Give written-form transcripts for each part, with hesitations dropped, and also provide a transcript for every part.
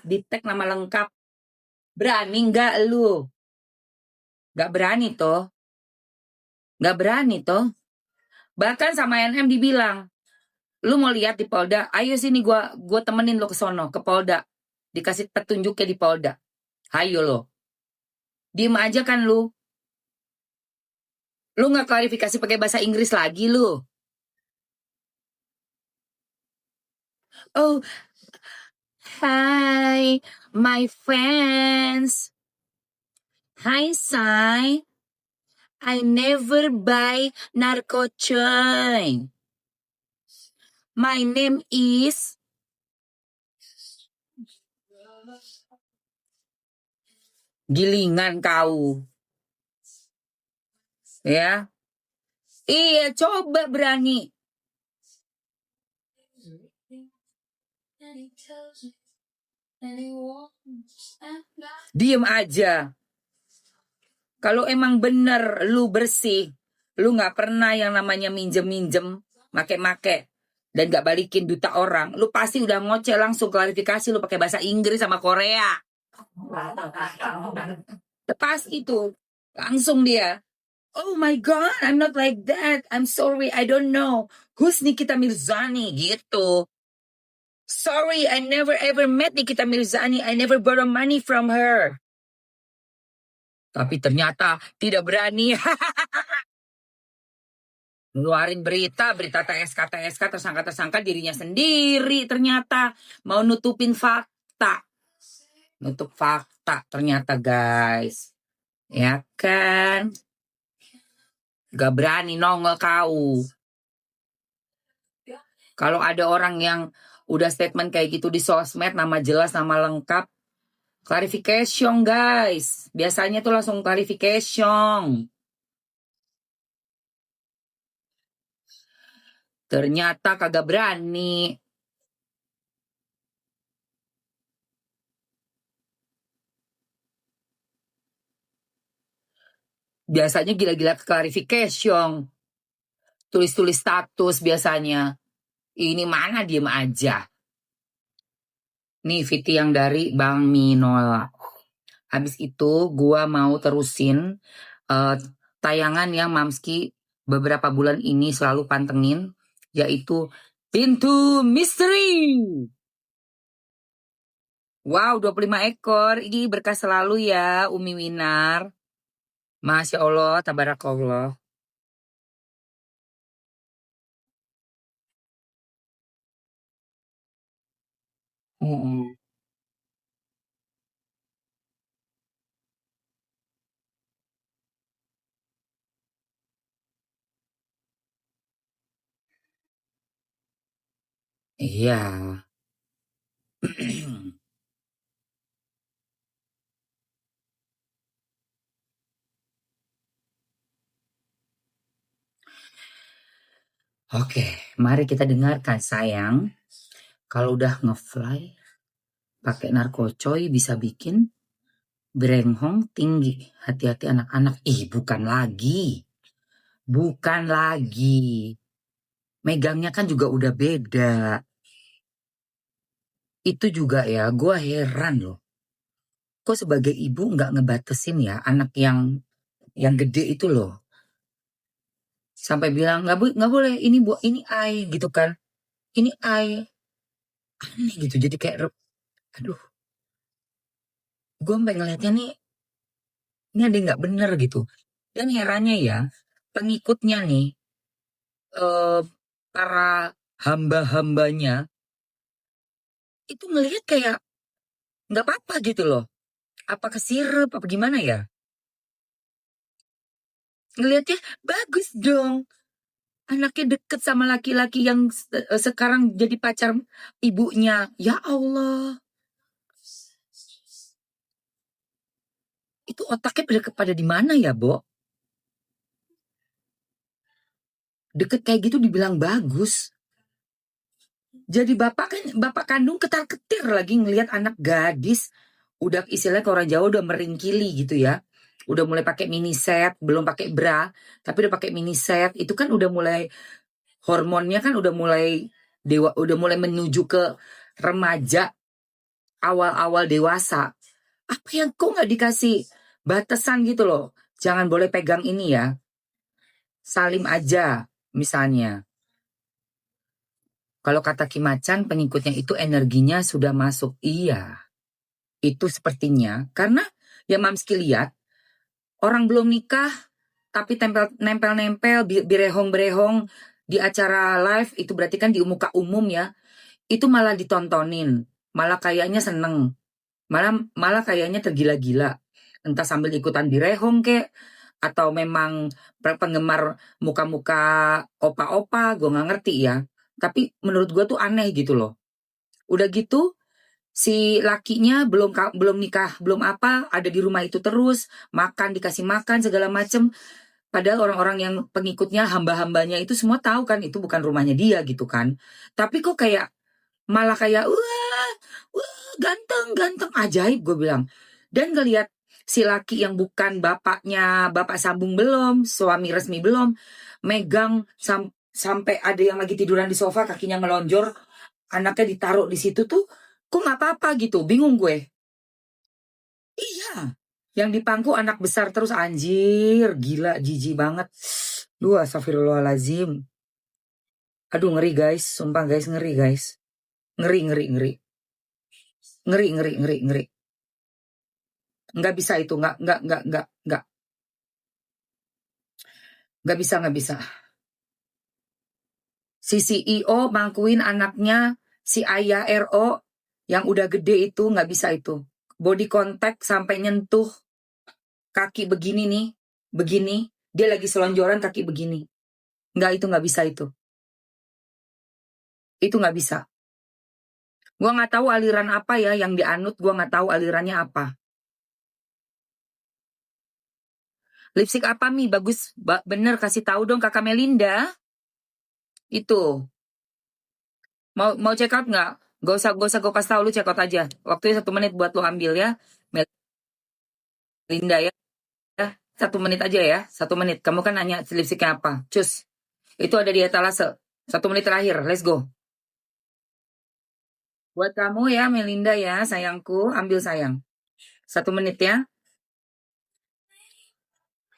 di tag nama lengkap. Berani nggak lu? Nggak berani toh? Nggak berani toh? Bahkan sama NM dibilang, lu mau lihat di Polda? Ayo sini gua temenin lo ke sono, ke Polda. Dikasih petunjuknya di Polda. Hayo lo. Diem aja kan lu. Lu nggak klarifikasi pakai bahasa Inggris lagi lu. Oh, hi, my fans. Hi, Sai. I never buy narkocoy. My name is... Gilingan kau. Ya. Iya, coba berani. Diem aja. Kalau emang bener lu bersih, lu nggak pernah yang namanya minjem-minjem, make-make, dan nggak balikin duta orang, lu pasti udah ngoceh langsung klarifikasi lu pakai bahasa Inggris sama Korea. Pas itu langsung dia, oh my god, I'm not like that, I'm sorry, I don't know who's Nikita Mirzani gitu. Sorry, I never ever met Nikita Mirzani, I never borrow money from her. Tapi ternyata tidak berani. Ngeluarin berita TSK, tersangka dirinya sendiri ternyata. Mau nutupin fakta. Nutup fakta ternyata guys. Ya kan? Gak berani nongol kau. Kalau ada orang yang udah statement kayak gitu di sosmed, nama jelas, nama lengkap, clarification guys. Biasanya tuh langsung clarification. Ternyata kagak berani. Biasanya gila-gila clarification. Tulis-tulis status biasanya. Ini mana diem aja. Nih Viti yang dari Bang Minola. Habis itu gua mau terusin tayangan yang Mamski beberapa bulan ini selalu pantengin, yaitu Pintu Misteri. Wow, 25 ekor. Ini berkah selalu ya, Umi Winar. Masya Allah, tabarakallah. Iya. Oke, mari kita dengarkan sayang. Kalau udah ngefly, pakai narkocoy bisa bikin berenghong tinggi. Hati-hati anak-anak. Ih, bukan lagi. Bukan lagi. Megangnya kan juga udah beda. Itu juga ya, gue heran loh. Kok sebagai ibu nggak ngebatesin ya anak yang gede itu loh. Sampai bilang nggak boleh ini ai gitu kan. Ini ai. Aneh gitu. Jadi kayak aduh. Gue sampai ngeliatnya nih, ini ada yang nggak bener gitu. Dan herannya ya, pengikutnya nih, para hamba-hambanya itu ngelihat kayak nggak apa-apa gitu loh. Apa kesirep, apa gimana ya? Ngelihatnya bagus dong. Anaknya deket sama laki-laki yang sekarang jadi pacar ibunya. Ya Allah. Itu otaknya pada di mana ya, Bo? Deket kayak gitu dibilang bagus. Jadi bapak kandung ketar-ketir lagi ngelihat anak gadis. Udah istilahnya ke orang Jawa udah meringkili gitu ya. Udah mulai pakai mini set, belum pakai bra, tapi udah pakai mini set. Itu kan udah mulai hormonnya kan udah mulai udah mulai menuju ke remaja. awal-awal dewasa, apa yang kok nggak dikasih batasan gitu loh? Jangan boleh pegang ini ya. Salim aja misalnya. Kalau kata Kimacan, pengikutnya itu energinya sudah masuk. Iya, itu sepertinya. Karena ya Mamski lihat, orang belum nikah, tapi nempel-nempel, birehong-berehong di acara live, itu berarti kan di muka umum ya, itu malah ditontonin. Malah kayaknya seneng. Malah kayaknya tergila-gila. Entah sambil ikutan birehong kek, atau memang penggemar muka-muka opa-opa, gue nggak ngerti ya. Tapi menurut gue tuh aneh gitu loh. Udah gitu, si lakinya belum nikah, belum apa, ada di rumah itu terus, makan, dikasih makan, segala macem. Padahal orang-orang yang pengikutnya, hamba-hambanya itu semua tahu kan, itu bukan rumahnya dia gitu kan. Tapi kok kayak, malah kayak, wah, ganteng, ajaib gue bilang. Dan ngeliat si laki yang bukan bapaknya, bapak sambung belum, suami resmi belum, megang sampai ada yang lagi tiduran di sofa, kakinya ngelonjor, anaknya ditaruh di situ tuh, kok nggak apa-apa gitu, bingung gue. Iya, yang di pangku anak besar terus, anjir, gila, jijik banget. Duh, astagfirullahaladzim. Aduh, ngeri guys, sumpah guys, ngeri guys. Ngeri. Ngeri. Nggak bisa itu, nggak. Nggak bisa. Si CEO mangkuin anaknya, si ayah RO yang udah gede itu nggak bisa itu. Body contact sampai nyentuh kaki begini nih, begini, dia lagi selonjoran kaki begini. Itu nggak bisa itu. Itu nggak bisa. Gua nggak tahu aliran apa ya yang dianut, gua nggak tahu alirannya apa. Lipstick apa Mi? Bagus, bener, kasih tahu dong Kakak Melinda. Itu. Mau check out nggak? Gak usah gue kasih tahu, lu check out aja. Waktunya 1 menit buat lu ambil ya. Melinda ya. 1 menit aja ya. 1 menit. Kamu kan nanya lipsticknya apa. Cus. Itu ada di etalase. 1 menit terakhir. Let's go. Buat kamu ya Melinda ya, sayangku. Ambil sayang. 1 menit ya.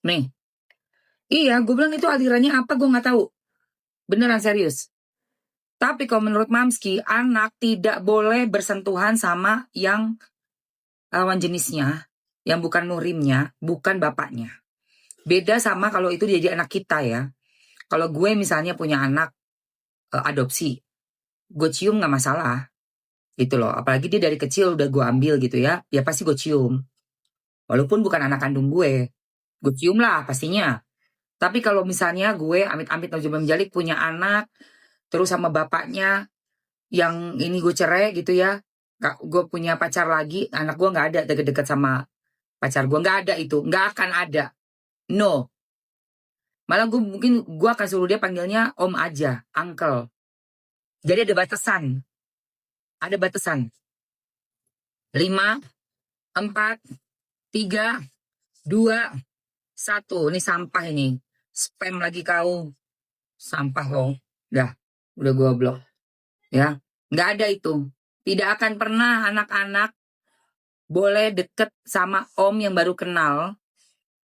Nih. Iya, gue bilang itu alirannya apa gue nggak tahu. Beneran serius. Tapi kalau menurut Mamski, anak tidak boleh bersentuhan sama yang lawan jenisnya, yang bukan muhrimnya, bukan bapaknya. Beda sama kalau itu jadi anak kita ya. Kalau gue misalnya punya anak adopsi, gue cium nggak masalah, gitu loh. Apalagi dia dari kecil udah gue ambil gitu ya, ya pasti gue cium. Walaupun bukan anak kandung gue cium lah pastinya. Tapi kalau misalnya gue amit-amit nauzubillah menjalik punya anak, terus sama bapaknya yang ini gue cerai gitu ya, gue punya pacar lagi, anak gue nggak ada deket-deket sama pacar gue, nggak ada itu, nggak akan ada, no. Malah gue akan suruh dia panggilnya om aja, uncle. Jadi ada batasan. Ada batasan. 5, 4, 3, 2, 1. Ini sampah ini. Spam lagi kau. Sampah kau. Udah gue blok. Ya. Nggak ada itu. Tidak akan pernah anak-anak boleh deket sama om yang baru kenal.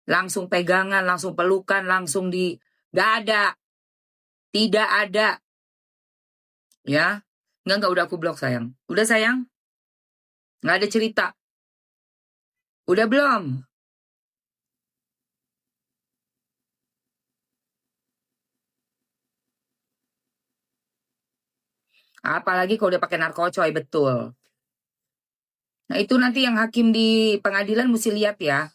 Langsung pegangan, langsung pelukan, langsung di... Nggak ada. Tidak ada. Ya. Nggak, udah aku blok sayang. Udah sayang? Nggak ada cerita. Udah belum? Apalagi kalau udah pakai narkocoy, betul. Nah itu nanti yang hakim di pengadilan mesti lihat ya.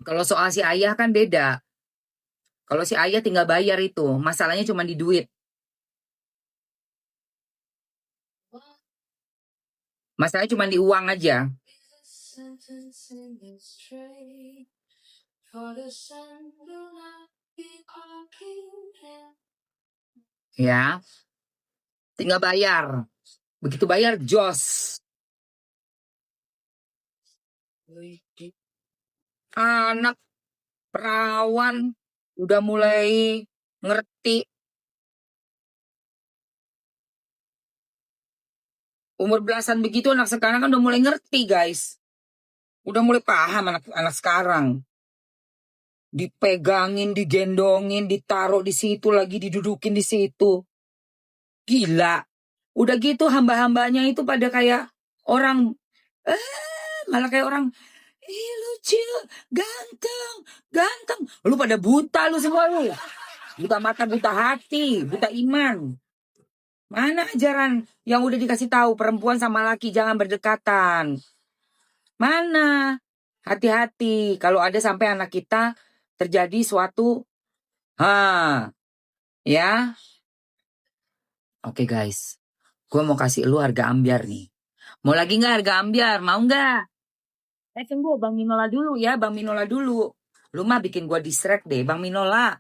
Kalau soal si ayah kan beda. Kalau si ayah tinggal bayar itu, masalahnya cuma di duit. Masalahnya cuma di uang aja. Ya, tinggal bayar. Begitu bayar, jos. Anak perawan udah mulai ngerti. Umur belasan begitu anak sekarang kan udah mulai ngerti, guys. Udah mulai paham anak sekarang. Dipegangin, digendongin, ditaruh di situ lagi, didudukin di situ. Gila. Udah gitu hamba-hambanya itu pada kayak orang, malah kayak orang, lucu, ganteng, ganteng. Lu pada buta lu semua lu. Buta mata, buta hati, buta iman. Mana ajaran yang udah dikasih tahu perempuan sama laki jangan berdekatan? Mana? Hati-hati kalau ada sampai anak kita terjadi suatu ya. Oke guys, gue mau kasih lu harga ambiar nih. Mau lagi nggak harga ambiar? Mau nggak? Tunggu Bang Minola dulu ya, Bang Minola dulu. Lu mah bikin gue distract deh, Bang Minola.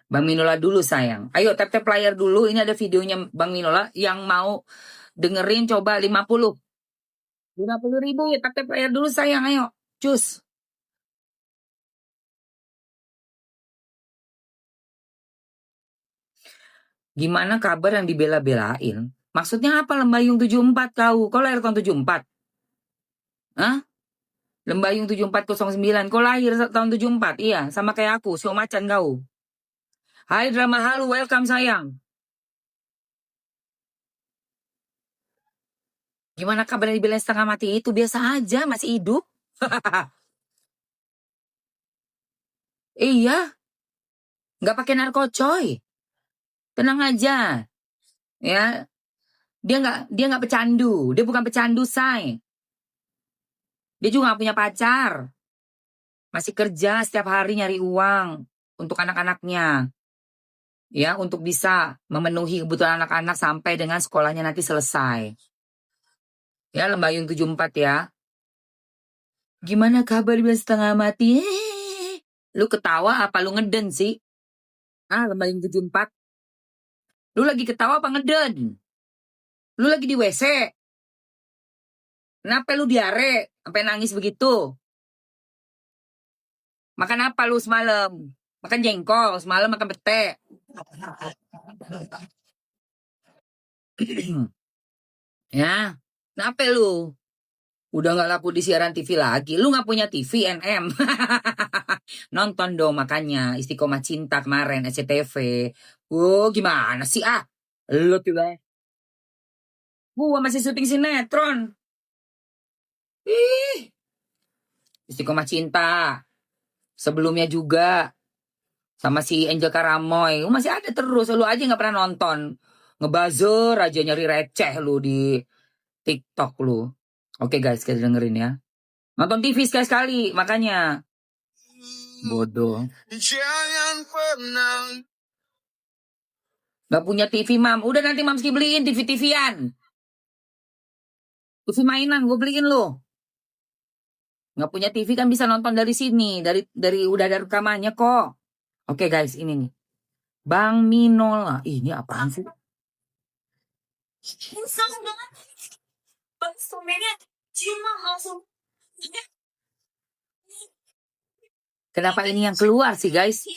Bang Minola dulu sayang. Ayo tap-tap player dulu. Ini ada videonya Bang Minola yang mau dengerin coba 50. 50.000 ya tap-tap player dulu sayang. Ayo. Cus. Gimana kabar yang dibela-belain? Maksudnya apa Lembayung 74 kau? Kau lahir tahun 74? Hah? Lembayung 7409. Kau lahir tahun 74? Iya, sama kayak aku. Si macan kau. Hai drama halu, welcome sayang. Gimana kabar yang dibelain setengah mati itu? Biasa aja, masih hidup. Iya, nggak pakai narkocoy. Tenang aja. Ya, dia nggak pecandu. Dia bukan pecandu, say. Dia juga nggak punya pacar. Masih kerja setiap hari nyari uang untuk anak-anaknya. Ya, untuk bisa memenuhi kebutuhan anak-anak sampai dengan sekolahnya nanti selesai. Ya, Lembayung 74 ya. Gimana kabar bilang setengah mati? Lu ketawa apa lu ngeden sih? Lembayung 74. Lu lagi ketawa apa ngeden? Lu lagi di WC? Kenapa lu diare? Sampai nangis begitu? Makan apa lu semalam? Makan jengkol, semalam makan pete. Ya, kenapa lu? Udah gak laku di siaran TV lagi. Lu gak punya TV, NM. Nonton dong makanya. Istiqomah Cinta kemarin, SCTV. Gimana sih, Lu tuh, gua masih syuting sinetron. Ih, Istiqomah Cinta. Sebelumnya juga. Sama si Angel Karamoy. Masih ada terus. Lu aja gak pernah nonton. Ngebuzzer aja nyari receh lu di TikTok lu. Oke guys, kita dengerin ya. Nonton TV sekali-sekali, makanya. Bodoh. Jangan pernah. Gak punya TV, Mam. Udah nanti Mamski beliin TV-TVan. TV mainan, gue beliin lo. Gak punya TV kan bisa nonton dari sini. Dari udah ada rekamannya kok. Oke guys, ini nih. Bang Minola. Ini apaan sih? Kenapa ini yang keluar sih guys?